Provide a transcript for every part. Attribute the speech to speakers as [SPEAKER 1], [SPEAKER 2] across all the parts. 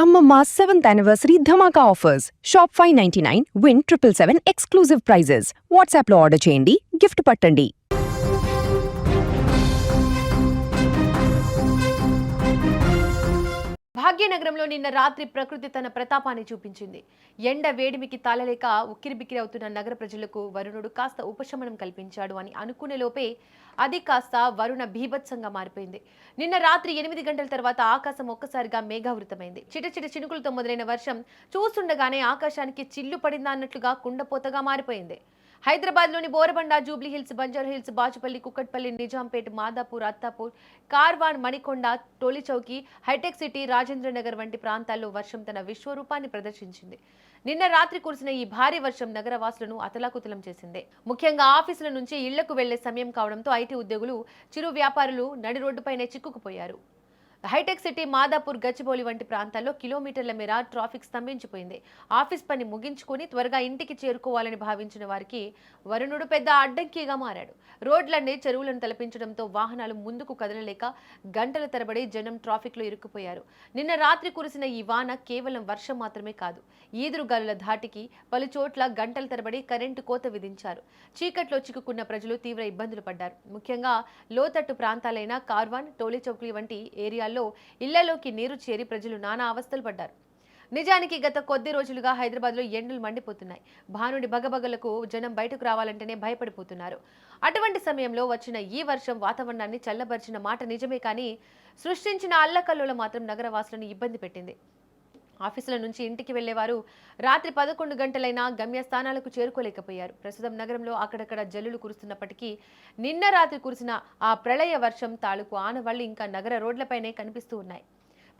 [SPEAKER 1] Amma 7th anniversary Dhamaka offers. Shop 599, win 777 exclusive prizes. WhatsApp లో order చేయండి, gift పట్టండి.
[SPEAKER 2] భాగ్యనగరంలో నిన్న రాత్రి ప్రకృతి తన ప్రతాపాన్ని చూపించింది. ఎండ వేడిమికి తాళలేక ఉక్కిరిబిక్కిరి అవుతున్న నగర ప్రజలకు వరుణుడు కాస్త ఉపశమనం కల్పించాడు అని అనుకునే లోపే అది కాస్త వరుణ బీభత్సంగా మారిపోయింది. నిన్న రాత్రి 8 గంటల తర్వాత ఆకాశం ఒక్కసారిగా మేఘావృతమైంది. చిటచిట చినుకులతో మొదలైన వర్షం చూస్తుండగానే ఆకాశానికి చిల్లు పడిందా అన్నట్లుగా కుండపోతగా మారిపోయింది. హైదరాబాద్లోని బోరబండ, జూబ్లీహిల్స్, బంజారాహిల్స్, బాచుపల్లి, కుక్కట్పల్లి, నిజాంపేట్, మాదాపూర్, అత్తాపూర్, కార్వాన్, మణికొండ, టోలిచౌకి, హైటెక్ సిటీ, రాజేంద్రనగర్ వంటి ప్రాంతాల్లో వర్షం తన విశ్వరూపాన్ని ప్రదర్శించింది. నిన్న రాత్రి కురిసిన ఈ భారీ వర్షం నగరవాసులను అతలాకుతలం చేసింది. ముఖ్యంగా ఆఫీసుల నుంచి ఇళ్లకు వెళ్లే సమయం కావడంతో ఐటీ ఉద్యోగులు, చిరు వ్యాపారులు నడి రోడ్డుపైనే చిక్కుకుపోయారు. హైటెక్ సిటీ, మాదాపూర్, గచ్చిబౌలి వంటి ప్రాంతాల్లో కిలోమీటర్ల మేర ట్రాఫిక్ స్తంభించిపోయింది. ఆఫీస్ పని ముగించుకుని త్వరగా ఇంటికి చేరుకోవాలని భావించిన వారికి వరుణుడు పెద్ద అడ్డంకిగా మారాడు. రోడ్లన్నీ చెరువులను తలపించడంతో వాహనాలు ముందుకు కదలలేక గంటల తరబడి జనం ట్రాఫిక్లో ఇరుక్కుపోయారు. నిన్న రాత్రి కురిసిన ఈ వాన కేవలం వర్షం మాత్రమే కాదు, ఈదురుగాలుల ధాటికి పలుచోట్ల గంటల తరబడి కరెంటు కోత విధించారు. చీకట్లో చిక్కుకున్న ప్రజలు తీవ్ర ఇబ్బందులు పడ్డారు. ముఖ్యంగా లోతట్టు ప్రాంతాలైన కార్వాన్, టోలిచౌక్లీ వంటి ఏరియాల్లో ఇళ్లలోకి నీరు చేరి ప్రజలు నానా అవస్థలు పడ్డారు. నిజానికి గత కొద్ది రోజులుగా హైదరాబాద్లో ఎండలు మండిపోతున్నాయి. భానుడి బగబగలకు జనం బయటకు రావాలంటేనే భయపడిపోతున్నారు. అటువంటి సమయంలో వచ్చిన ఈ వర్షం వాతావరణాన్ని చల్లబరిచిన మాట నిజమే, కానీ సృష్టించిన అల్లకల్లోల మాత్రం నగరవాసులను ఇబ్బంది పెట్టింది. ఆఫీసుల నుంచి ఇంటికి వెళ్లేవారు రాత్రి 11 గంటలైనా గమ్యస్థానాలకు చేరుకోలేకపోయారు. ప్రస్తుతం నగరంలో అక్కడక్కడ జల్లులు కురుస్తున్నప్పటికీ నిన్న రాత్రి కురిసిన ఆ ప్రళయ వర్షం తాలూకు ఆనవాళ్లు ఇంకా నగర రోడ్లపైనే కనిపిస్తూ ఉన్నాయి.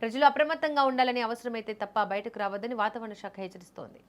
[SPEAKER 2] ప్రజలు అప్రమత్తంగా ఉండాలని, అవసరమైతే తప్ప బయటకు రావద్దని వాతావరణ శాఖ హెచ్చరిస్తోంది.